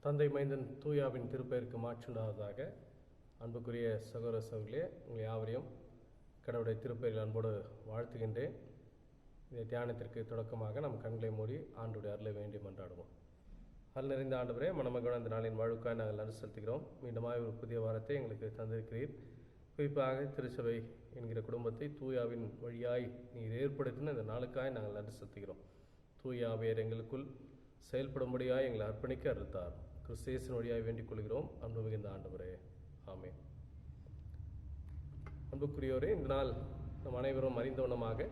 தந்தை மைந்தன் தூயாவின் திருப்பெயருக்கு மாற்றுண்டாவதாக. அன்புக்குரிய சகோதர சகோதரிகளே, உங்கள் யாவரையும் கடவுளுடைய திருப்பெயரில் அன்போடு வாழ்த்துகின்றேன். இந்த தியானத்திற்கு தொடக்கமாக நம் கண்களை மூடி ஆண்டுடைய அருளை வேண்டி மன்றாடுவோம். அருள் நிறைந்த ஆண்டவரே, மனமகிழ்ந்த இந்த நாளின் வாழ்வுக்காக நாங்கள் நன்றி செலுத்துகிறோம். மீண்டுமாய் ஒரு புதிய வாரத்தை எங்களுக்கு தந்திருக்கிறீர். குறிப்பாக திருச்சபை என்கிற குடும்பத்தை தூயாவின் வழியாய் நீர் ஏற்படுத்தின இந்த நாளுக்காக நாங்கள் நன்றி செலுத்துகிறோம். தூயாவியர் எங்களுக்குள் செயல்படும்படியாய் எங்களை அர்ப்பணிக்க அறுத்தார். கிறிஸ்தேசன் வழியாய் வேண்டிக் கொள்கிறோம். அன்பு மிகுந்த ஆண்டவரே, ஆமென். அன்புக்குரியோரே, இந்த நாள் நம் அனைவரும் அறிந்தவனமாக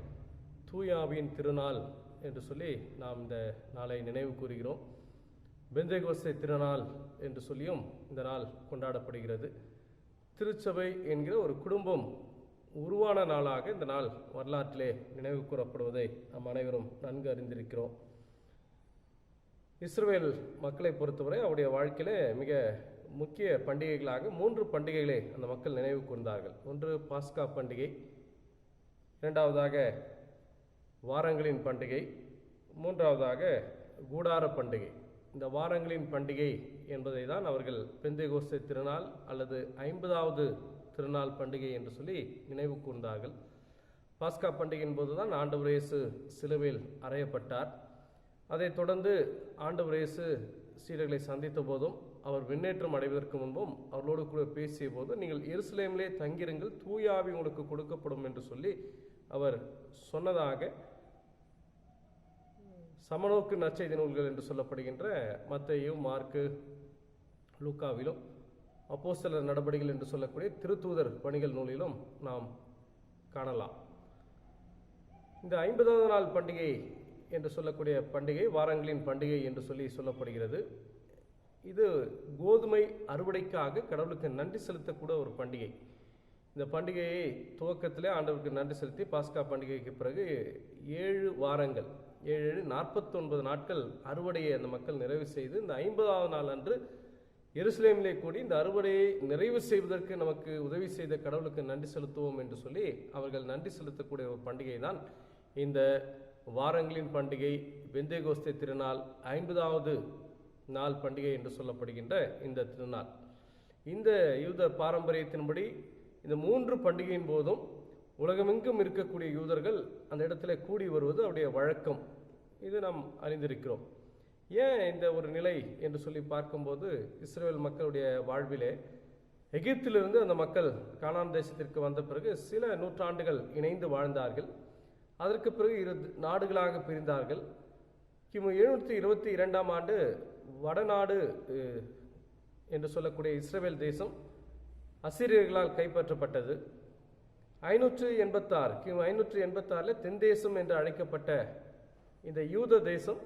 தூயாவின் திருநாள் என்று சொல்லி நாம் இந்த நாளை நினைவு கூறுகிறோம். பெந்தேகோஸ்தே திருநாள் என்று சொல்லியும் இந்த நாள் கொண்டாடப்படுகிறது. திருச்சபை என்கிற ஒரு குடும்பம் உருவான நாளாக இந்த நாள் வரலாற்றிலே நினைவு கூறப்படுவதை நாம் அனைவரும் நன்கு அறிந்திருக்கிறோம். இஸ்ரவேல் மக்களை பொறுத்தவரை அவருடைய வாழ்க்கையிலே மிக முக்கிய பண்டிகைகளாக 3 பண்டிகைகளை அந்த மக்கள் நினைவு கூர்ந்தார்கள். ஒன்று பாஸ்கா பண்டிகை, இரண்டாவதாக வாரங்களின் பண்டிகை, மூன்றாவதாக கூடார பண்டிகை. இந்த வாரங்களின் பண்டிகை என்பதை தான் அவர்கள் பெந்தேகோஸ்தே திருநாள் அல்லது 50வது திருநாள் பண்டிகை என்று சொல்லி நினைவு கூர்ந்தார்கள். பாஸ்கா பண்டிகையின் போது தான் ஆண்டவர் இயேசு சிலுவையில் அறையப்பட்டார். அதைத் தொடர்ந்து ஆண்டவர் இயேசு சீடர்களை சந்தித்த போதும் அவர் விண்ணேற்றம் அடைவதற்கு முன்பும் அவர்களோடு கூட பேசிய போது, நீங்கள் எருசலேமிலே தங்கிருங்கள், தூய ஆவி உங்களுக்கு கொடுக்கப்படும் என்று சொல்லி அவர் சொன்னதாக சமநோக்கு நற்செய்தி நூல்கள் என்று சொல்லப்படுகின்ற மத்தேயு, மார்க்கு, லூக்காவிலும் அப்போஸ்தலர் நடபடிகள் என்று சொல்லக்கூடிய திருத்தூதர் பணிகள் நூலிலும் நாம் காணலாம். இந்த 50வது நாள் பண்டிகை என்று சொல்லக்கூடிய பண்டிகை வாரங்களின் பண்டிகை என்று சொல்லி சொல்லப்படுகிறது. இது கோதுமை அறுவடைக்காக கடவுளுக்கு நன்றி செலுத்தக்கூடிய ஒரு பண்டிகை. இந்த பண்டிகையை துவக்கத்திலே ஆண்டவருக்கு நன்றி செலுத்தி பாஸ்கா பண்டிகைக்கு பிறகு 7 வாரங்கள் 49 நாட்கள் அறுவடையை அந்த மக்கள் நிறைவு செய்து இந்த 50வது நாள் அன்று எருசலேமிலே கூடி இந்த அறுவடையை நிறைவு செய்வதற்கு நமக்கு உதவி செய்த கடவுளுக்கு நன்றி செலுத்துவோம் என்று சொல்லி அவர்கள் நன்றி செலுத்தக்கூடிய ஒரு பண்டிகை தான் இந்த வாரங்களின் பண்டிகை, பெந்தேகோஸ்தே திருநாள், 50வது நாள் பண்டிகை என்று சொல்லப்படுகின்ற இந்த திருநாள். இந்த யூத பாரம்பரியத்தின்படி இந்த 3 பண்டிகையின் போதும் உலகமெங்கும் இருக்கக்கூடிய யூதர்கள் அந்த இடத்துல கூடி வருவது அவருடைய வழக்கம். இது நாம் அறிந்திருக்கிறோம். ஏன் இந்த ஒரு நிலை என்று சொல்லி பார்க்கும்போது, இஸ்ரேல் மக்களுடைய வாழ்விலே எகிப்திலிருந்து அந்த மக்கள் கானான் தேசத்திற்கு வந்த பிறகு சில நூற்றாண்டுகள் இணைந்து வாழ்ந்தார்கள். அதற்கு பிறகு 2 நாடுகளாக பிரிந்தார்கள். கிமு 722ஆம் ஆண்டு வடநாடு என்று சொல்லக்கூடிய இஸ்ரவேல் தேசம் அசிரியர்களால் கைப்பற்றப்பட்டது. 586 கிமு 586 தென் தேசம் என்று அழைக்கப்பட்ட இந்த யூத தேசம்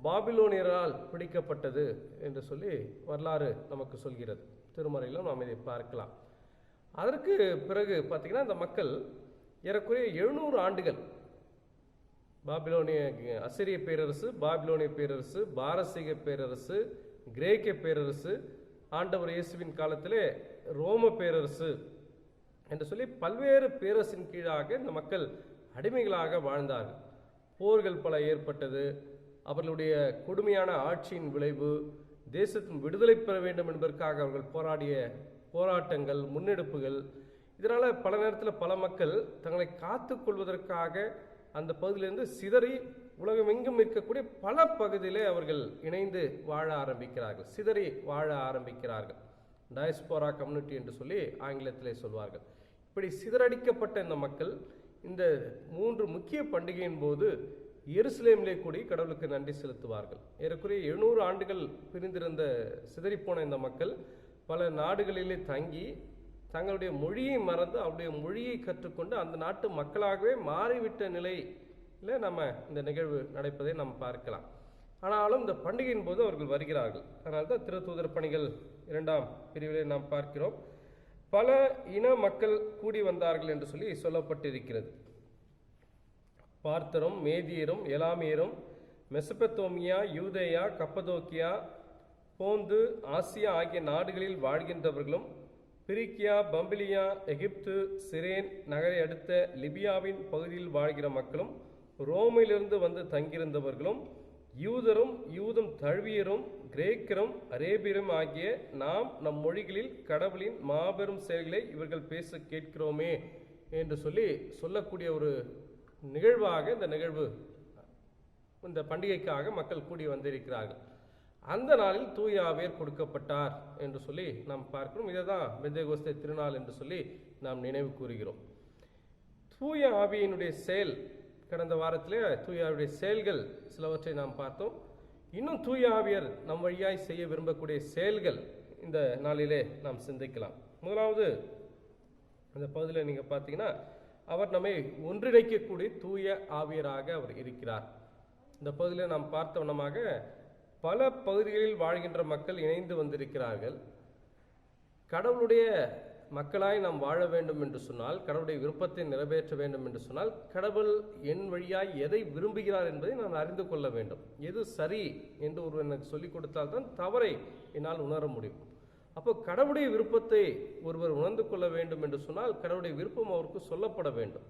பாபிலோனியரால் பிடிக்கப்பட்டது என்று சொல்லி வரலாறு நமக்கு சொல்கிறது. திருமறையிலும் நாம் இதை பார்க்கலாம். அதற்கு பிறகு பார்த்தீங்கன்னா இந்த மக்கள் ஏறக்குறைய 700 ஆண்டுகள் பாபிலோனிய அசிரிய பேரரசு, பாபிலோனிய பேரரசு, பாரசீக பேரரசு, கிரேக்க பேரரசு, ஆண்டவர் இயேசுவின் காலத்திலே ரோம பேரரசு என்று சொல்லி பல்வேறு பேரரசின் கீழாக இந்த மக்கள் அடிமைகளாக வாழ்ந்தார்கள். போர்கள் பல ஏற்பட்டது. அவர்களுடைய கொடுமையான ஆட்சியின் விளைவு, தேசத்தின் விடுதலை பெற வேண்டும் என்பதற்காக அவர்கள் போராடிய போராட்டங்கள், முன்னெடுப்புகள், இதனால் பல நேரத்தில் பல மக்கள் தங்களை காத்து கொள்வதற்காக அந்த பகுதியிலிருந்து சிதறி உலகமெங்கும் இருக்கக்கூடிய பல பகுதியிலே அவர்கள் இணைந்து வாழ ஆரம்பிக்கிறார்கள், சிதறி வாழ ஆரம்பிக்கிறார்கள். டயஸ்போரா கம்யூனிட்டி என்று சொல்லி ஆங்கிலத்திலே சொல்வார்கள். இப்படி சிதறடிக்கப்பட்ட இந்த மக்கள் இந்த 3 முக்கிய பண்டிகையின் போது எருசலேமிலே கூடி கடவுளுக்கு நன்றி செலுத்துவார்கள். ஏறக்குறைய 700 ஆண்டுகள் பிரிந்திருந்த சிதறிப்போன இந்த மக்கள் பல நாடுகளிலே தங்கி தங்களுடைய மொழியை மறந்து அவருடைய மொழியை கற்றுக்கொண்டு அந்த நாட்டு மக்களாகவே மாறிவிட்ட நிலையில் நம்ம இந்த நிகழ்வு நடப்பதை நாம் பார்க்கலாம். ஆனாலும் இந்த பண்டிகையின் போது அவர்கள் வருகிறார்கள். அதனால தான் திருத்தூதர் பணிகள் 2ஆம் பிரிவிலே நாம் பார்க்கிறோம், பல இன மக்கள் கூடி வந்தார்கள் என்று சொல்லி சொல்லப்பட்டிருக்கிறது. பார்த்தரும், மேதியரும், எலாமியரும், மெசபத்தோமியா, யூதேயா, கப்பதோக்கியா, போந்து, ஆசியா ஆகிய நாடுகளில் வாழ்கின்றவர்களும், பிரிக்கியா, பம்பிலியா, எகிப்து, சிரேன் நகரை அடுத்த லிபியாவின் பகுதியில் வாழ்கிற மக்களும், ரோமிலிருந்து வந்து தங்கியிருந்தவர்களும், யூதரும் யூதம் தழுவியரும் கிரேக்கரும் அரேபியரும் ஆகிய நாம் நம் மொழிகளில் கடவுளின் மாபெரும் செயல்களை இவர்கள் பேச கேட்கிறோமே என்று சொல்லக்கூடிய ஒரு நிகழ்வாக இந்த நிகழ்வு, இந்த பண்டிகைக்காக மக்கள் கூடி வந்திருக்கிறார்கள். அந்த நாளில் தூய ஆவியர் கொடுக்கப்பட்டார் என்று சொல்லி நாம் பார்க்கிறோம். இதை தான் பெந்தேகோஸ்தே திருநாள் என்று சொல்லி நாம் நினைவு கூறுகிறோம். தூய ஆவியினுடைய செயல், கடந்த வாரத்திலே தூய ஆவியுடைய செயல்கள் சிலவற்றை நாம் பார்த்தோம். இன்னும் தூய ஆவியர் நம் வழியாய் செய்ய விரும்பக்கூடிய செயல்கள் இந்த நாளிலே நாம் சிந்திக்கலாம். முதலாவது அந்த பகுதியில் நீங்கள் பார்த்தீங்கன்னா, அவர் நம்மை ஒன்றிணைக்கக்கூடிய தூய ஆவியராக அவர் இருக்கிறார். இந்த பகுதியில் நாம் பார்த்த வண்ணமாக பல பகுதிகளில் வாழ்கின்ற மக்கள் இணைந்து வந்திருக்கிறார்கள். கடவுளுடைய மக்களாய் நாம் வாழ வேண்டும் என்று சொன்னால், கடவுளுடைய விருப்பத்தை நிறைவேற்ற வேண்டும் என்று சொன்னால், கடவுள் என் வழியாய் எதை விரும்புகிறார் என்பதை நான் அறிந்து கொள்ள வேண்டும். எது சரி என்று ஒருவர் எனக்கு சொல்லிக் கொடுத்தால்தான் தவறை என்னால் உணர முடியும். அப்போ கடவுளுடைய விருப்பத்தை ஒருவர் உணர்ந்து கொள்ள வேண்டும் என்று சொன்னால், கடவுளுடைய விருப்பம் அவருக்கு சொல்லப்பட வேண்டும்.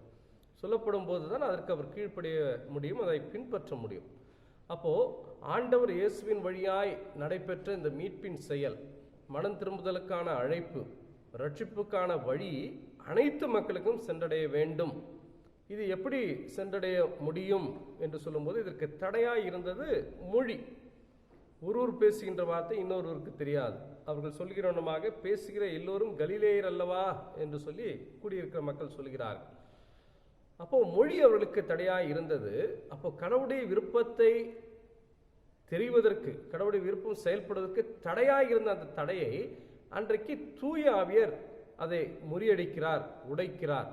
சொல்லப்படும் போது தான் அதற்கு அவர் கீழ்ப்படிய முடியும், அதை பின்பற்ற முடியும். அப்போ ஆண்டவர் இயேசுவின் வழியாய் நடைபெற்ற இந்த மீட்பின் செயல், மனம் திரும்புதலுக்கான அழைப்பு, ரட்சிப்புக்கான வழி அனைத்து மக்களுக்கும் சென்றடைய வேண்டும். இது எப்படி சென்றடைய முடியும் என்று சொல்லும்போது, இதற்கு தடையாய் இருந்தது மொழி. ஒருவர் பேசுகின்ற வார்த்தை இன்னொருவருக்கு தெரியாது. அவர்கள் சொல்கிறவனமாக பேசுகிற எல்லோரும் கலிலேயர் அல்லவா என்று சொல்லி கூடியிருக்கிற மக்கள் சொல்கிறார்கள். அப்போ மொழி அவர்களுக்கு தடையாய் இருந்தது. அப்போ கடவுளுடைய விருப்பத்தை தெரிவதற்கு, கடவுளுடைய விருப்பம் செயல்படுவதற்கு தடையாய் இருந்த அந்த தடையை அன்றைக்கு தூய ஆவியர் அதை முறியடிக்கிறார், உடைக்கிறார்.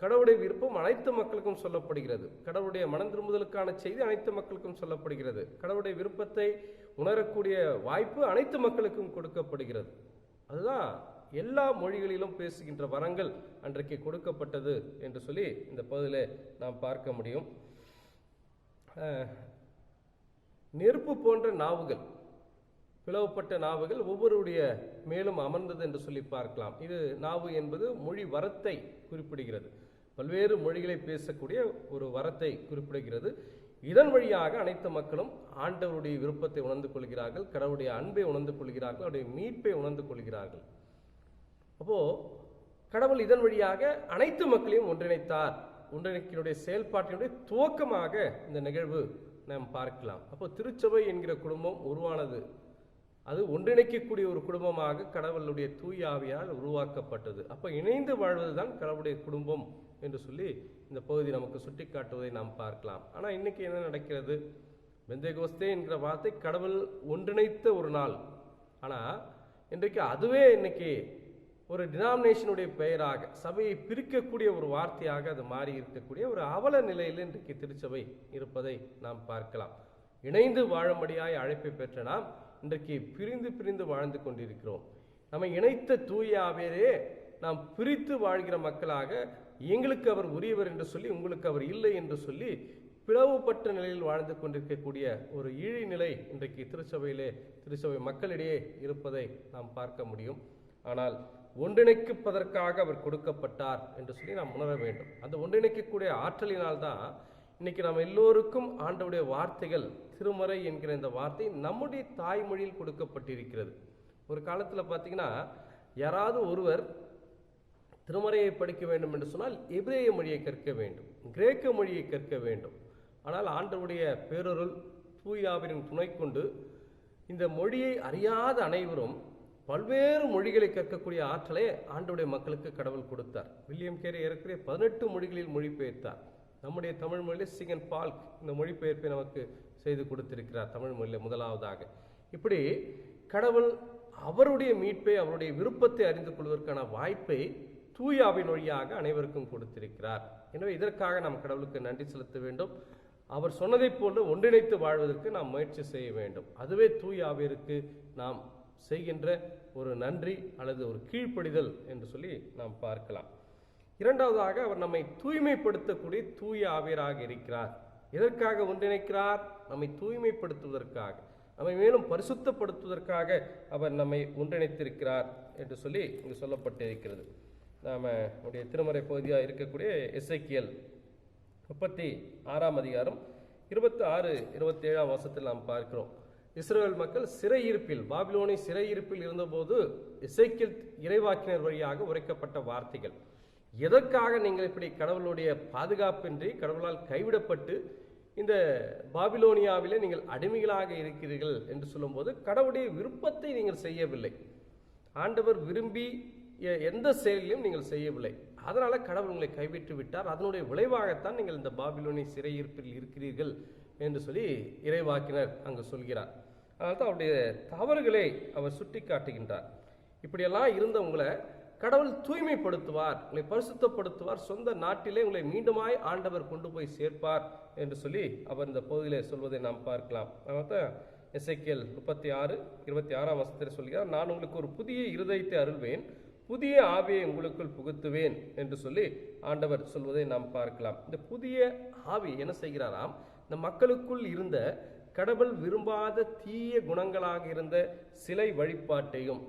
கடவுளுடைய விருப்பம் அனைத்து மக்களுக்கும் சொல்லப்படுகிறது. கடவுளுடைய மனம் திரும்புதலுக்கான செய்தி அனைத்து மக்களுக்கும் சொல்லப்படுகிறது. கடவுளுடைய விருப்பத்தை உணரக்கூடிய வாய்ப்பு அனைத்து மக்களுக்கும் கொடுக்கப்படுகிறது. அதுதான் எல்லா மொழிகளிலும் பேசுகின்ற வரங்கள் அன்றைக்கு கொடுக்கப்பட்டது என்று சொல்லி இந்த பகுதியில் நாம் பார்க்க முடியும். நெருப்பு போன்ற நாவுகள், பிளவுப்பட்ட நாவுகள் ஒவ்வொருடைய மேலும் அமர்ந்தது என்று சொல்லி பார்க்கலாம். இது நாவு என்பது மொழி வரத்தை குறிப்பிடுகிறது. பல்வேறு மொழிகளை பேசக்கூடிய ஒரு வரத்தை குறிப்பிடுகிறது. இதன் வழியாக அனைத்து மக்களும் ஆண்டவருடைய விருப்பத்தை உணர்ந்து கொள்கிறார்கள், கடவுளுடைய அன்பை உணர்ந்து கொள்கிறார்கள், அவருடைய மீட்பை உணர்ந்து கொள்கிறார்கள். அப்போ கடவுள் இதன் வழியாக அனைத்து மக்களையும் ஒன்றிணைத்தார். ஒன்றிணைக்கினுடைய செயல்பாட்டினுடைய துவக்கமாக இந்த நிகழ்வு நாம் பார்க்கலாம். அப்போ திருச்சபை என்கிற குடும்பம் உருவானது. அது ஒன்றிணைக்கக்கூடிய ஒரு குடும்பமாக கடவுளுடைய தூய ஆவியால் உருவாக்கப்பட்டது. அப்போ இணைந்து வாழ்வதுதான் கடவுளுடைய குடும்பம் என்று சொல்லி இந்த பகுதி நமக்கு சுட்டி காட்டுவதை நாம் பார்க்கலாம். ஆனால் இன்னைக்கு என்ன நடக்கிறது? பெந்தேகோஸ்தே என்கிற வார்த்தை கடவுள் ஒன்றிணைத்த ஒரு நாள். ஆனால் இன்றைக்கு அதுவே இன்னைக்கு ஒரு டினாமினேஷனுடைய பெயராக, சபையை பிரிக்கக்கூடிய ஒரு வார்த்தையாக அது மாறி இருக்கக்கூடிய ஒரு அவல நிலையில் இன்றைக்கு திருச்சபை இருப்பதை நாம் பார்க்கலாம். இணைந்து வாழும்படியாய் அழைப்பை பெற்ற நாம் இன்றைக்கு பிரிந்து பிரிந்து வாழ்ந்து கொண்டிருக்கிறோம். நம்மை இணைத்த தூய ஆவியரே நாம் பிரித்து வாழ்கிற மக்களாக, எங்களுக்கு அவர் உரியவர் என்று சொல்லி உங்களுக்கு அவர் இல்லை என்று சொல்லி பிளவுபட்ட நிலையில் வாழ்ந்து கொண்டிருக்கக்கூடிய ஒரு இழி நிலை இன்றைக்கு திருச்சபை மக்களிடையே இருப்பதை நாம் பார்க்க முடியும். ஆனால் ஒன்றிணைப்பதற்காக அவர் கொடுக்கப்பட்டார் என்று சொல்லி நாம் உணர வேண்டும். அந்த ஒன்றிணைக்கக்கூடிய ஆற்றலினால் தான் இன்னைக்கு நம்ம எல்லோருக்கும் ஆண்டவருடைய வார்த்தைகள், திருமறை என்கிற இந்த வார்த்தை நம்முடைய தாய்மொழியில் கொடுக்கப்பட்டிருக்கிறது. ஒரு காலத்தில் பார்த்தீங்கன்னா, யாராவது ஒருவர் திருமறையை படிக்க வேண்டும் என்று சொன்னால் எபிரேய மொழியை கற்க வேண்டும், கிரேக்க மொழியை கற்க வேண்டும். ஆனால் ஆண்டவருடைய பேரருள் தூயாவின் துணை கொண்டு இந்த மொழியை அறியாத அனைவரும் பல்வேறு மொழிகளை கற்கக்கூடிய ஆற்றலை ஆண்டவருடைய மக்களுக்கு கடவுள் கொடுத்தார். வில்லியம் கேரி ஏற்கனவே 18 மொழிகளில் மொழிபெயர்த்தார். நம்முடைய தமிழ் மொழியில் சிகன் பால்க் இந்த மொழிபெயர்ப்பை நமக்கு செய்து கொடுத்திருக்கிறார், தமிழ் மொழியில் முதலாவதாக. இப்படி கடவுள் அவருடைய மீட்பை, அவருடைய விருப்பத்தை அறிந்து கொள்வதற்கான வாய்ப்பை தூயாவின் வழியாக அனைவருக்கும் கொடுத்திருக்கிறார். எனவே இதற்காக நாம் கடவுளுக்கு நன்றி செலுத்த வேண்டும். அவர் சொன்னதைப் போல ஒன்றிணைத்து வாழ்வதற்கு நாம் முயற்சி செய்ய வேண்டும். அதுவே தூயாவிற்கு நாம் செய்கின்ற ஒரு நன்றி அல்லது ஒரு கீழ்ப்படிதல் என்று சொல்லி நாம் பார்க்கலாம். இரண்டாவதாக, அவர் நம்மை தூய்மைப்படுத்தக்கூடிய தூய ஆவியராக இருக்கிறார். எதற்காக ஒன்றிணைக்கிறார்? நம்மை தூய்மைப்படுத்துவதற்காக, நம்மை மேலும் பரிசுத்தப்படுத்துவதற்காக அவர் நம்மை ஒன்றிணைத்திருக்கிறார் என்று சொல்லி இங்கு சொல்லப்பட்டிருக்கிறது. நாம் நம்முடைய திருமறை பகுதியாக இருக்கக்கூடிய எசேக்கியேல் 36 அதிகாரம் 26, 27 வசனத்தில் நாம் பார்க்கிறோம். இஸ்ரவேல் மக்கள் சிறையிருப்பில், பாபிலோனி சிறையிருப்பில் இருந்தபோது எசேக்கியேல் இறைவாக்கினர் வழியாக உரைக்கப்பட்ட வார்த்தைகள். எதற்காக நீங்கள் இப்படி கடவுளுடைய பாதுகாப்பின்றி, கடவுளால் கைவிடப்பட்டு இந்த பாபிலோனியாவிலே நீங்கள் அடிமைகளாக இருக்கிறீர்கள் என்று சொல்லும்போது, கடவுளுடைய விருப்பத்தை நீங்கள் செய்யவில்லை, ஆண்டவர் விரும்பி எந்த செயலையும் நீங்கள் செய்யவில்லை, அதனால கடவுள் உங்களை கைவிட்டு விட்டார், அதனுடைய விளைவாகத்தான் நீங்கள் இந்த பாபிலோனி சிறையிருப்பில் இருக்கிறீர்கள் என்று சொல்லி இறைவாக்கினர் அங்கு சொல்கிறார். அதனால தான் அவருடைய தவறுகளை அவர் சுட்டி காட்டுகின்றார். இப்படியெல்லாம் இருந்த உங்களை கடவுள் தூய்மைப்படுத்துவார், உங்களை பரிசுத்தப்படுத்துவார், சொந்த நாட்டிலே உங்களை மீண்டுமாய் ஆண்டவர் கொண்டு போய் சேர்ப்பார் என்று சொல்லி அவர் இந்த பகுதியிலே சொல்வதை நாம் பார்க்கலாம். அதனால தான் எசேக்கியேல் 36, 26 வசனத்தில் சொல்கிறார், நான் உங்களுக்கு ஒரு புதிய இருதயத்தை அருள்வேன், புதிய ஆவியை உங்களுக்குள் புகுத்துவேன் என்று சொல்லி ஆண்டவர் சொல்வதை நாம் பார்க்கலாம். இந்த புதிய ஆவி என்ன செய்கிறாராம், இந்த மக்களுக்குள் இருந்த கடவுள் விரும்பாத தீய குணங்களாக இருந்த சிலை வழிபாட்டையும்,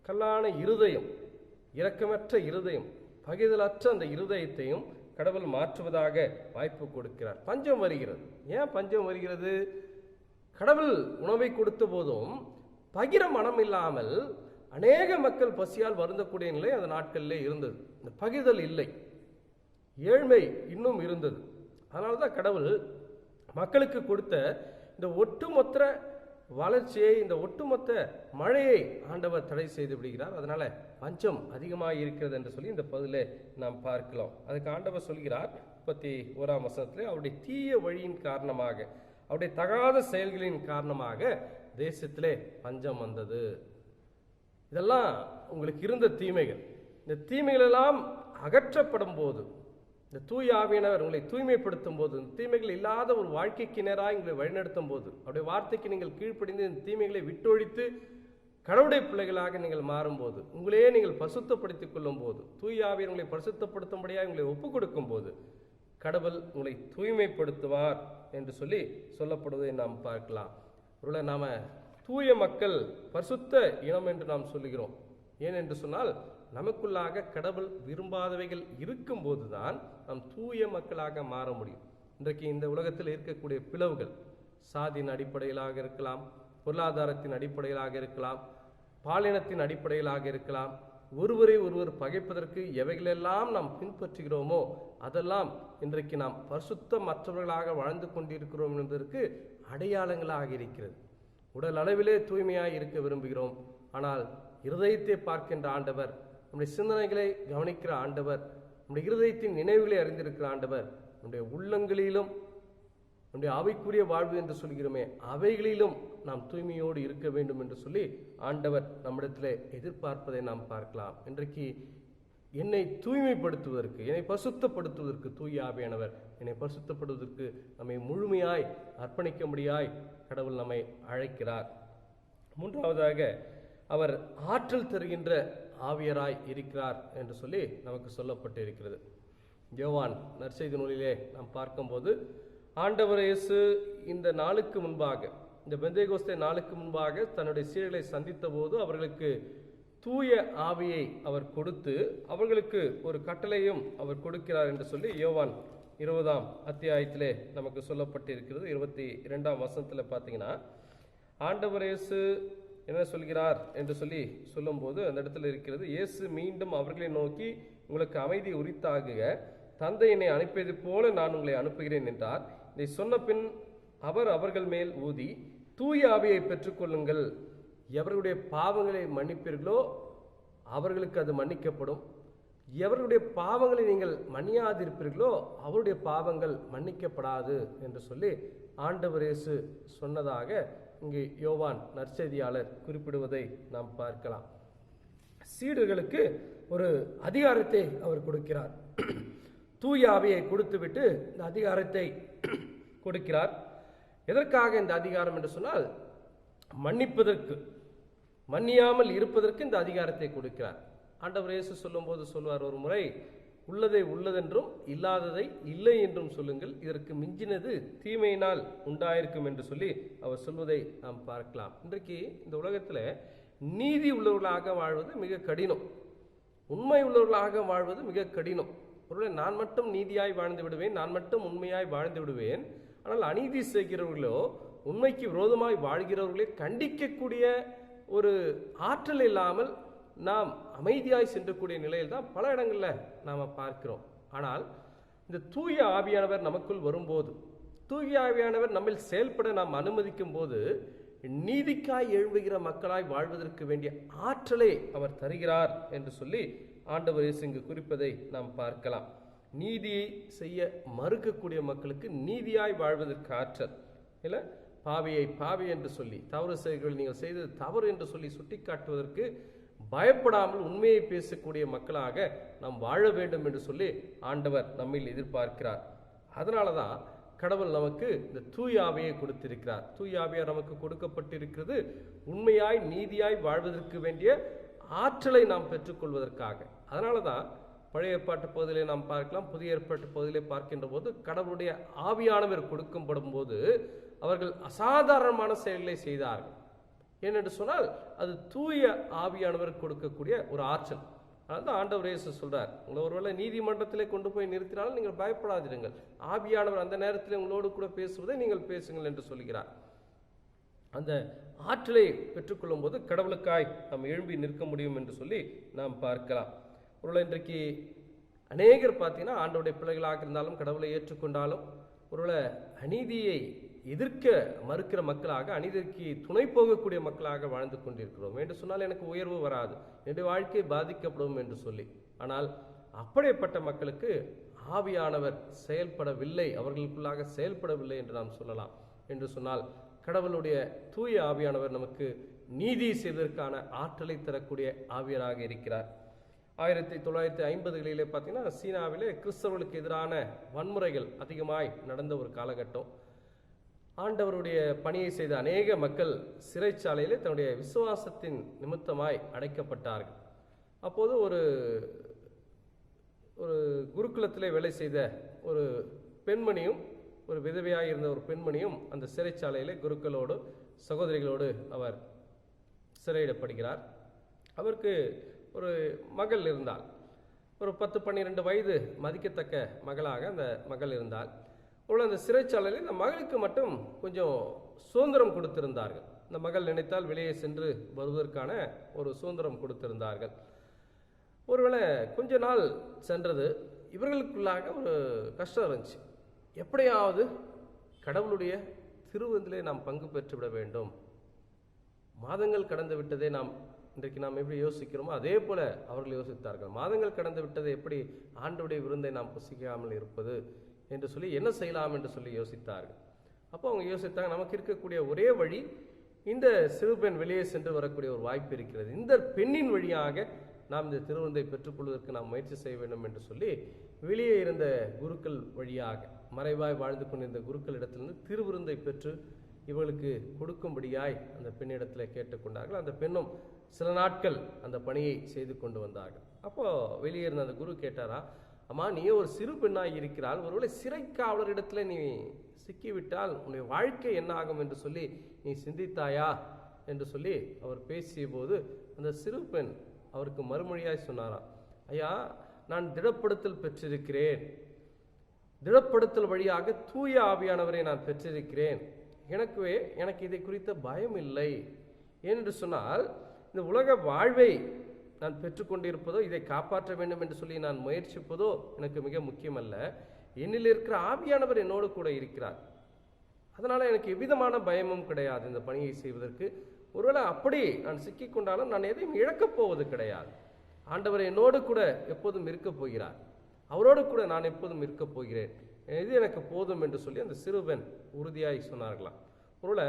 கல்லான இருதயம், இரக்கமற்ற இருதயம், பகிர்தலற்ற அந்த இருதயத்தையும் கடவுள் மாற்றுவதாக வாய்ப்பு கொடுக்கிறார். பஞ்சம் வருகிறது. ஏன் பஞ்சம் வருகிறது? கடவுள் உணவை கொடுத்த போதும் பகிர மனம் இல்லாமல் அநேக மக்கள் பசியால் வருந்தக்கூடிய நிலை அந்த நாட்களிலே இருந்தது. இந்த பகிர்தல் இல்லை, ஏழ்மை இன்னும் இருந்தது. அதனால தான் கடவுள் மக்களுக்கு கொடுத்த இந்த ஒட்டுமொத்த வளர்ச்சியை, இந்த ஒட்டுமொத்த மழையை ஆண்டவர் தடை செய்து விடுகிறார். அதனால பஞ்சம் அதிகமாக இருக்கிறது என்று சொல்லி இந்த பதிலே நாம் பார்க்கலாம். அதுக்கு ஆண்டவர் சொல்கிறார் 31 வசனத்திலே, அவருடைய தீய வழியின் காரணமாக, அவருடைய தகாத செயல்களின் காரணமாக தேசத்திலே பஞ்சம் வந்தது. இதெல்லாம் உங்களுக்கு இருந்த தீமைகள். இந்த தீமைகள் எல்லாம் அகற்றப்படும் போது, இந்த தூய ஆவியானவர் உங்களை தூய்மைப்படுத்தும் போது, இந்த தீமைகள் இல்லாத ஒரு வாழ்க்கைக்கு நேராக உங்களை வழிநடத்தும் போது, அவருடைய வார்த்தைக்கு நீங்கள் கீழ்ப்படிந்து இந்த தீமைகளை விட்டொழித்து கடவுளுடைய பிள்ளைகளாக நீங்கள் மாறும்போது, உங்களையே நீங்கள் பரிசுத்தப்படுத்திக் கொள்ளும் போது, தூய ஆவியார் உங்களை பரிசுத்தப்படுத்தும்படியாக உங்களை ஒப்புக் கொடுக்கும் போது, கடவுள் உங்களை தூய்மைப்படுத்துவார் என்று சொல்லி சொல்லப்படுவதை நாம் பார்க்கலாம். ஒருவேளை நாம தூய மக்கள், பரிசுத்த இனம் என்று நாம் சொல்லுகிறோம். ஏன் என்று சொன்னால், நமக்குள்ளாக கடவுள் விரும்பாதவைகள் இருக்கும்போது தான் நாம் தூய மக்களாக மாற முடியும். இன்றைக்கு இந்த உலகத்தில் இருக்கக்கூடிய பிளவுகள் சாதியின் அடிப்படையிலாக இருக்கலாம், பொருளாதாரத்தின் அடிப்படையிலாக இருக்கலாம், பாலினத்தின் அடிப்படையிலாக இருக்கலாம். ஒருவரை ஒருவர் பகைப்பதற்கு எவைகளெல்லாம் நாம் பின்பற்றுகிறோமோ அதெல்லாம் இன்றைக்கு நாம் பரிசுத்தமற்றவர்களாக வாழ்ந்து கொண்டிருக்கிறோம் என்பதற்கு அடையாளங்களாக இருக்கிறது. உடல் அளவிலே தூய்மையாய் இருக்க விரும்புகிறோம், ஆனால் இருதயத்தை பார்க்கின்ற ஆண்டவர், நம்முடைய சிந்தனைகளை கவனிக்கிற ஆண்டவர், நம்முடைய இருதயத்தின் நினைவுகளை அறிந்திருக்கிற ஆண்டவர், நம்முடைய உள்ளங்களிலும் நம்முடைய ஆவிக்குரிய வாழ்வு என்று சொல்கிறோமே அவைகளிலும் நாம் தூய்மையோடு இருக்க வேண்டும் என்று சொல்லி ஆண்டவர் நம்மிடத்திலே எதிர்பார்ப்பதை நாம் பார்க்கலாம். இன்றைக்கு என்னை தூய்மைப்படுத்துவதற்கு, என்னை பரிசுத்தப்படுத்துவதற்கு தூய ஆவியானவர் என்னை பரிசுத்தப்படுவதற்கு நம்மை முழுமையாய் அர்ப்பணிக்கும்படியாய் கடவுள் நம்மை அழைக்கிறார். மூன்றாவதாக அவர் ஆற்றல் தருகின்ற ஆவியராய் இருக்கிறார் என்று சொல்லி நமக்கு சொல்லப்பட்டு இருக்கிறது. யோவான் நற்செய்தி நூலிலே நாம் பார்க்கும்போது, ஆண்டவர் இயேசு இந்த நாளுக்கு முன்பாக, இந்த பெந்தேகோஸ்தே நாளுக்கு முன்பாக தன்னுடைய சீடர்களை சந்தித்த போது அவர்களுக்கு தூய ஆவியை அவர் கொடுத்து அவர்களுக்கு ஒரு கட்டளையும் அவர் கொடுக்கிறார் என்று சொல்லி யோவான் 20ஆம் அத்தியாயத்திலே நமக்கு சொல்லப்பட்டிருக்கிறது. 22ஆம் வசனத்தில் பார்த்தீங்கன்னா, ஆண்டவர் இயேசு என்ன சொல்கிறார் என்று சொல்லி சொல்லும்போது அந்த இடத்துல இருக்கிறது, இயேசு மீண்டும் அவர்களை நோக்கி, உங்களுக்கு அமைதி உரித்தாகுக, தந்தை என்னை அனுப்பியது போல நான் உங்களை அனுப்புகிறேன் என்றார். இதை சொன்ன பின் அவர் அவர்கள் மேல் ஊதி, தூய ஆவியை பெற்றுக்கொள்ளுங்கள், எவர்களுடைய பாவங்களை மன்னிப்பீர்களோ அவர்களுக்கு அது மன்னிக்கப்படும், எவர்களுடைய பாவங்களை நீங்கள் மன்னியாதிருப்பீர்களோ அவருடைய பாவங்கள் மன்னிக்கப்படாது என்று சொல்லி ஆண்டவர் இயேசு சொன்னதாக இங்கு யோவான் நற்செய்தியாளர் குறிப்பிடுவதை நாம் பார்க்கலாம். சீடர்களுக்கு ஒரு அதிகாரத்தை அவர் கொடுக்கிறார். தூய ஆவியை கொடுத்துவிட்டு இந்த அதிகாரத்தை கொடுக்கிறார். எதற்காக இந்த அதிகாரம் என்று சொன்னால், மன்னிப்பதற்கு, மன்னியாமல் இருப்பதற்கு இந்த அதிகாரத்தை கொடுக்கிறார். ஆண்டவர் இயேசு சொல்லும் போது சொல்வார் ஒரு முறை, உள்ளதை உள்ளதென்றும் இல்லாததை இல்லை என்றும் சொல்லுங்கள், இதற்கு மிஞ்சினது தீமையினால் உண்டாயிருக்கும் என்று சொல்லி அவர் சொல்வதை நாம் பார்க்கலாம். இன்றைக்கு இந்த உலகத்தில் நீதி உள்ளவர்களாக வாழ்வது மிக கடினம், உண்மை உள்ளவர்களாக வாழ்வது மிக கடினம். ஒருவேளை நான் மட்டும் நீதியாய் வாழ்ந்து விடுவேன், நான் மட்டும் உண்மையாய் வாழ்ந்து விடுவேன், ஆனால் அநீதி செய்கிறவர்களோ, உண்மைக்கு விரோதமாய் வாழ்கிறவர்களே கண்டிக்கக்கூடிய ஒரு ஆற்றல் இல்லாமல் நாம் அமைதியாய் சென்றக்கூடிய நிலையில் தான் பல இடங்களில் நாம் பார்க்கிறோம். ஆனால் இந்த தூய ஆவியானவர் நமக்குள் வரும்போது, தூய ஆவியானவர் நம்மில் செயல்பட நாம் அனுமதிக்கும் போது, நீதிக்காய் எழும்புகிற மக்களாய் வாழ்வதற்கு வேண்டிய ஆற்றலை அவர் தருகிறார் என்று சொல்லி ஆண்டவர் இயேசு இங்கு குறிப்பதை நாம் பார்க்கலாம். நீதியை செய்ய மறுக்கக்கூடிய மக்களுக்கு நீதியாய் வாழ்வதற்கு ஆற்றல் இல்லை, பாவியை பாவி என்று சொல்லி, தவறு செய்கள் நீங்கள் செய்தது தவறு என்று சொல்லி சுட்டி காட்டுவதற்கு பயப்படாமல் உண்மையை பேசக்கூடிய மக்களாக நாம் வாழ வேண்டும் என்று சொல்லி ஆண்டவர் நம்மில் எதிர்பார்க்கிறார். அதனால தான் கடவுள் நமக்கு இந்த தூய ஆவியை கொடுத்திருக்கிறார். தூய ஆவியார் நமக்கு கொடுக்கப்பட்டிருக்கிறது உண்மையாய் நீதியாய் வாழ்வதற்கு வேண்டிய ஆற்றலை நாம் பெற்றுக்கொள்வதற்காக. அதனால தான் பழைய ஏற்பாட்டு பகுதியிலே நாம் பார்க்கலாம், புதிய ஏற்பாட்டு பகுதியிலே பார்க்கின்ற போது கடவுளுடைய ஆவியானவர் கொடுக்கப்படும் போது அவர்கள் அசாதாரணமான செயல்களை செய்தார்கள். ஏனென்று சொன்னால் அது தூய ஆவியானவர் கொடுக்கக்கூடிய ஒரு ஆற்றல். அதுதான் ஆண்டவர் இயேசு சொல்றார், உங்களை ஒருவேளை நீதிமன்றத்திலே கொண்டு போய் நிறுத்தினாலும் நீங்கள் பயப்படாதிருங்கள், ஆவியானவர் அந்த நேரத்தில் உங்களோடு கூட பேசுவதை நீங்கள் பேசுங்கள் என்று சொல்கிறார். அந்த ஆற்றலை பெற்றுக்கொள்ளும் போது கடவுளுக்காய் நாம் எழும்பி நிற்க முடியும் என்று சொல்லி நாம் பார்க்கலாம். ஒருவேளை இன்றைக்கு அநேகர் பார்த்தீங்கன்னா ஆண்டவருடைய பிள்ளைகளாக இருந்தாலும் கடவுளை ஏற்றுக்கொண்டாலும் ஒருவேளை அநீதியை எதிர்க்க மறுக்கிற மக்களாக, அநீதிக்கு துணை போகக்கூடிய மக்களாக வாழ்ந்து கொண்டிருக்கிறோம். என்று சொன்னால் எனக்கு உயர்வு வராது, என்னுடைய வாழ்க்கை பாதிக்கப்படும் என்று சொல்லி. ஆனால் அப்படிப்பட்ட மக்களுக்கு ஆவியானவர் செயல்படவில்லை, அவர்களுக்குள்ளாக செயல்படவில்லை என்று நாம் சொல்லலாம். என்று சொன்னால் கடவுளுடைய தூய ஆவியானவர் நமக்கு நீதி செய்வதற்கான ஆற்றலை தரக்கூடிய ஆவியராக இருக்கிறார். 1950களிலே பார்த்தீங்கன்னா சீனாவிலே கிறிஸ்தவர்களுக்கு எதிரான வன்முறைகள் அதிகமாய் நடந்த ஒரு காலகட்டம். ஆண்டவருடைய பணியை செய்த அநேக மக்கள் சிறைச்சாலையிலே தன்னுடைய விசுவாசத்தின் நிமித்தமாய் அடைக்கப்பட்டார்கள். அப்போது ஒரு குருகுலத்திலே வேலை செய்த ஒரு பெண்மணியும், ஒரு விதவையாக இருந்த ஒரு பெண்மணியும் அந்த சிறைச்சாலையிலே குருக்களோடு சகோதரிகளோடு அவர் சிறையிடப்படுகிறார். அவருக்கு ஒரு மகள் இருந்தாள், ஒரு 10-12 வயது மதிக்கத்தக்க மகளாக அந்த மகள் இருந்தாள். அவ்வளோ அந்த சிறைச்சாலையில் இந்த மகளுக்கு மட்டும் கொஞ்சம் சுதந்திரம் கொடுத்திருந்தார்கள். இந்த மகள் நினைத்தால் வெளியே சென்று வருவதற்கான ஒரு சுதந்திரம் கொடுத்திருந்தார்கள். ஒருவேளை கொஞ்ச நாள் சென்றது, இவர்களுக்குள்ளாக ஒரு கஷ்டம் இருந்துச்சு. எப்படியாவது கடவுளுடைய திருவிருந்திலே நாம் பங்கு பெற்றுவிட வேண்டும். மாதங்கள் கடந்து விட்டதே, இன்றைக்கு நாம் எப்படி யோசிக்கிறோமோ அதே போல அவர்கள் யோசித்தார்கள். மாதங்கள் கடந்து விட்டதை எப்படி ஆண்டவருடைய விருந்தை நாம் புசிக்காமல் இருப்பது என்று சொல்லி என்ன செய்யலாம் என்று சொல்லி யோசித்தார்கள். அப்போ அவங்க யோசித்தாங்க, நமக்கு இருக்கக்கூடிய ஒரே வழி இந்த சிறுபெண் வெளியே சென்று வரக்கூடிய ஒரு வாய்ப்பு இருக்கிறது, இந்த பெண்ணின் வழியாக நாம் இந்த திருவிருந்தை பெற்றுக்கொள்வதற்கு நாம் முயற்சி செய்ய வேண்டும் என்று சொல்லி வெளியே இருந்த குருக்கள் வழியாக, மறைவாய் வாழ்ந்து கொண்டிருந்த குருக்கள் இடத்திலிருந்து திருவிருந்தை பெற்று இவர்களுக்கு கொடுக்கும்படியாய் அந்த பெண்ணிடத்தில் கேட்டுக்கொண்டார்கள். அந்த பெண்ணும் சில நாட்கள் அந்த பணியை செய்து கொண்டு வந்தார்கள். அப்போ வெளியே இருந்த அந்த குரு கேட்டாரா, அம்மா நீ ஒரு சிறு பெண்ணாய் இருக்கிறாள், ஒருவேளை சிறைக்காவலரிடத்தில் நீ சிக்கிவிட்டால் உன்னுடைய வாழ்க்கை என்ன ஆகும் என்று சொல்லி நீ சிந்தித்தாயா என்று சொல்லி அவர் பேசிய போது அந்த சிறு பெண் அவருக்கு மறுமொழியாய் சொன்னாராம், ஐயா நான் திடப்படுத்தல் பெற்றிருக்கிறேன், திடப்படுத்தல் வழியாக தூய ஆவியானவரை நான் பெற்றிருக்கிறேன், எனக்கு இதை குறித்த பயம் இல்லை. ஏனென்று சொன்னால் இந்த உலக வாழ்வை நான் பெற்றுக்கொண்டிருப்பதோ, இதை காப்பாற்ற வேண்டும் என்று சொல்லி நான் முயற்சிப்பதோ எனக்கு மிக முக்கியமல்ல, என்னில் இருக்கிற ஆவியானவர் என்னோடு கூட இருக்கிறார், அதனால் எனக்கு எவ்விதமான பயமும் கிடையாது இந்த பணியை செய்வதற்கு. ஒருவேளை அப்படி நான் சிக்கிக்கொண்டாலும் நான் எதையும் இழக்கப் போவது கிடையாது. ஆண்டவர் என்னோடு கூட எப்போதும் இருக்கப் போகிறார், அவரோடு கூட நான் எப்போதும் இருக்கப் போகிறேன், இது எனக்கு போதும் என்று சொல்லி அந்த சிறுபெண் உறுதியாய் சொன்னார்களாம். ஒருவேளை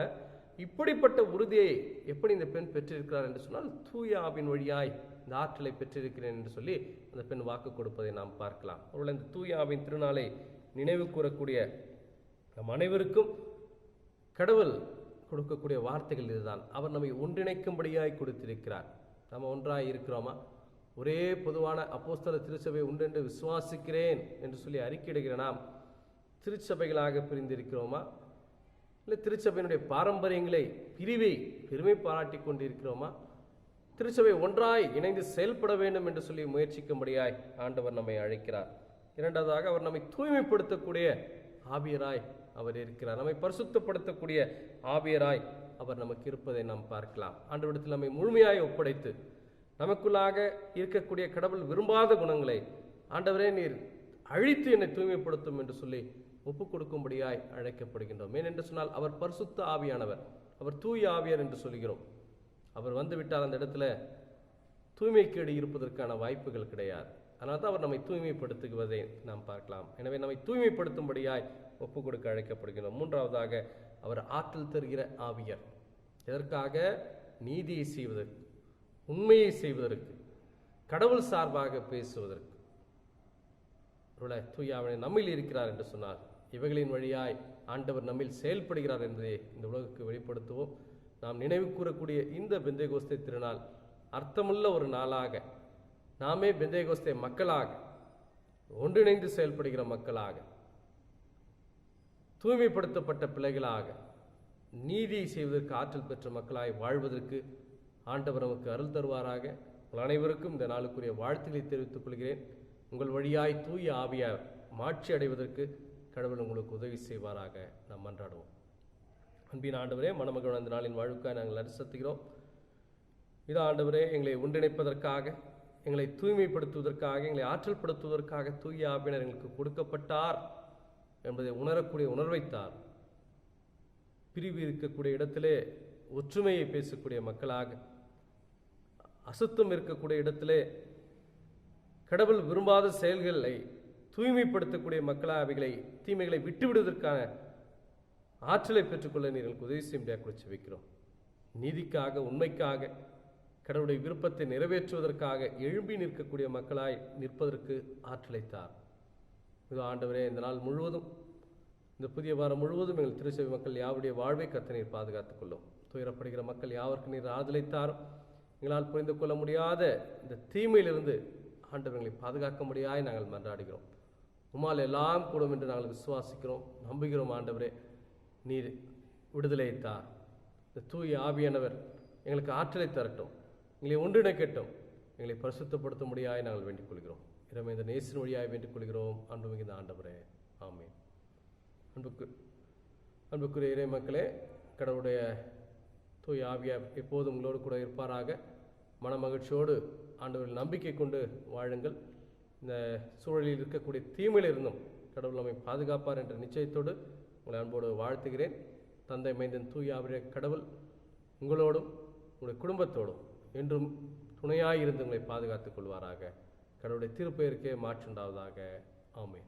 இப்படிப்பட்ட உறுதியை எப்படி இந்த பெண் பெற்றிருக்கிறார் என்று சொன்னால் தூய ஆவின் வழியாய் இந்த ஆற்றலை பெற்றிருக்கிறேன் என்று சொல்லி அந்த பெண் வாக்கு கொடுப்பதை நாம் பார்க்கலாம். ஒருவேளை இந்த தூய ஆவின் திருநாளை நினைவு கூறக்கூடிய நம் அனைவருக்கும் கடவுள் கொடுக்கக்கூடிய வார்த்தைகள் இதுதான். அவர் நம்மை ஒன்றிணைக்கும்படியாய் கொடுத்திருக்கிறார். நம்ம ஒன்றாய் இருக்கிறோமா? ஒரே பொதுவான அப்போஸ்தல திருச்சபை உண்டென்று விசுவாசிக்கிறேன் என்று சொல்லி அறிக்கையிடுகிற நாம் திருச்சபைகளாக பிரிந்திருக்கிறோமா? இல்லை திருச்சபையினுடைய பாரம்பரியங்களை பிரிவை பெருமை பாராட்டி கொண்டிருக்கிறோமா? திருச்சபை ஒன்றாய் இணைந்து செயல்பட வேண்டும் என்று சொல்லி முயற்சிக்கும்படியாய் ஆண்டவர் நம்மை அழைக்கிறார். இரண்டாவதாக அவர் நம்மை தூய்மைப்படுத்தக்கூடிய ஆவியராய் அவர் இருக்கிறார். நம்மை பரிசுத்தப்படுத்தக்கூடிய ஆவியராய் அவர் நமக்கு இருப்பதை நாம் பார்க்கலாம். ஆண்டவரிடத்தில் நம்மை முழுமையாய் ஒப்படைத்து நமக்குள்ளாக இருக்கக்கூடிய கடவுள் விரும்பாத குணங்களை ஆண்டவரே நீர் அழித்து என்னை தூய்மைப்படுத்தும் என்று சொல்லி ஒப்புக் கொடுக்கும்படியாய் அழைக்கப்படுகின்றோம். ஏனென்று சொன்னால் அவர் பரிசுத்த ஆவியானவர், அவர் தூய ஆவியர் என்று சொல்கிறோம். அவர் வந்துவிட்டால் அந்த இடத்துல தூய்மைக்கேடு இருப்பதற்கான வாய்ப்புகள் கிடையாது. அதனால தான் அவர் நம்மை தூய்மைப்படுத்துவதை நாம் பார்க்கலாம். எனவே நம்மை தூய்மைப்படுத்தும்படியாய் ஒப்புக் கொடுக்க அழைக்கப்படுகிறோம். மூன்றாவதாக அவர் ஆற்றல் தருகிற ஆவியர். எதற்காக? நீதியை செய்வதற்கு, உண்மையை செய்வதற்கு, கடவுள் சார்பாக பேசுவதற்கு. தூயாவினை நம்மில் இருக்கிறார் என்று சொன்னார். இவைகளின் வழியாய் ஆண்டவர் நம்மில் செயல்படுகிறார் என்பதை இந்த உலகுக்கு வெளிப்படுத்துவோம். நாம் நினைவு கூறக்கூடிய இந்த பெந்தேகோஸ்தே திருநாள் அர்த்தமுள்ள ஒரு நாளாக, நாமே பெந்தேகோஸ்தே மக்களாக ஒன்றிணைந்து செயல்படுகிற மக்களாக, தூய்மைப்படுத்தப்பட்ட பிள்ளைகளாக, நீதியை செய்வதற்கு ஆற்றல் பெற்ற மக்களாய் வாழ்வதற்கு ஆண்டவர் நமக்கு அருள் தருவாராக. உங்கள் அனைவருக்கும் இந்த நாளுக்குரிய வாழ்த்துக்களை தெரிவித்துக் கொள்கிறேன். உங்கள் வழியாய் தூய ஆவியார் மாட்சி அடைவதற்கு கடவுள் உங்களுக்கு உதவி செய்வாராக. நாம் மன்றாடுவோம். அன்பின் ஆண்டவரே, மணமகன் அந்த நாளின் வாழ்வுக்காக நாங்கள் நடிசத்துகிறோம். இது ஆண்டவரே, எங்களை ஒன்றிணைப்பதற்காக, எங்களை தூய்மைப்படுத்துவதற்காக, எங்களை ஆற்றல் படுத்துவதற்காக தூய ஆவியினர் எங்களுக்கு கொடுக்கப்பட்டார் என்பதை உணரக்கூடிய உணர்வைத்தார். பிரிவு இருக்கக்கூடிய இடத்திலே ஒற்றுமையை பேசக்கூடிய மக்களாக, அசுத்தம் இருக்கக்கூடிய இடத்திலே கடவுள் விரும்பாத செயல்களை தூய்மைப்படுத்தக்கூடிய மக்களாக அவைகளை தீமைகளை விட்டுவிடுவதற்கான ஆற்றலை பெற்றுக்கொள்ள நீங்களுக்கு உதவி செய்ய வைக்கிறோம். நீதிக்காக, உண்மைக்காக, கடவுளுடைய விருப்பத்தை நிறைவேற்றுவதற்காக எழும்பி நிற்கக்கூடிய மக்களாய் நிற்பதற்கு ஆற்றலைத்தார். இது ஆண்டவரே, இந்த நாள் முழுவதும், இந்த புதிய வாரம் முழுவதும் எங்கள் திருச்சபை மக்கள் யாருடைய வாழ்வை கர்த்தர் நீர் பாதுகாத்துக் கொள்ளும். துயரப்படுகிற மக்கள் யாவருக்கு நீர் ஆதலைத்தாரும். எங்களால் புரிந்து கொள்ள முடியாத இந்த தீமையிலிருந்து ஆண்டவர்களை பாதுகாக்க முடியாய் நாங்கள் மன்றாடுகிறோம். உம்மால் எல்லாம் கூடும் என்று நாங்கள் விசுவாசிக்கிறோம், நம்புகிறோம். ஆண்டவரே, நீர் விடுதலைத்தார். இந்த தூய ஆவியானவர் எங்களுக்கு ஆற்றலை தரட்டும், எங்களை ஒன்றிணைக்கட்டும், எங்களை பரிசுத்தப்படுத்த முடியாய் நாங்கள் வேண்டிக் கொள்கிறோம். இரவு இந்த நேசின் வழியாய் வேண்டிக் கொள்கிறோம். அன்பு மிகுந்த ஆண்டவரே, ஆமென். அன்புக்குரிய இறை மக்களே, கடவுளுடைய தூய ஆவியார் எப்போதும் உங்களோடு கூட இருப்பாராக. மன மகிழ்ச்சியோடு ஆண்டவரில் நம்பிக்கை கொண்டு வாழுங்கள். இந்த சூழலில் இருக்கக்கூடிய தீமையிலிருந்தும் கடவுள் நம்மை பாதுகாப்பார் என்ற நிச்சயத்தோடு உங்களை அன்போடு வாழ்த்துகிறேன். தந்தை, மைந்தன், தூய ஆவியார் கடவுள் உங்களோடும் உங்களுடைய குடும்பத்தோடும் என்றும் துணையாயிருந்து உங்களை பாதுகாத்துக் கொள்வாராக. கடவுளுடைய திருப்பெயருக்கே மாற்றுண்டாவதாக. ஆமென்.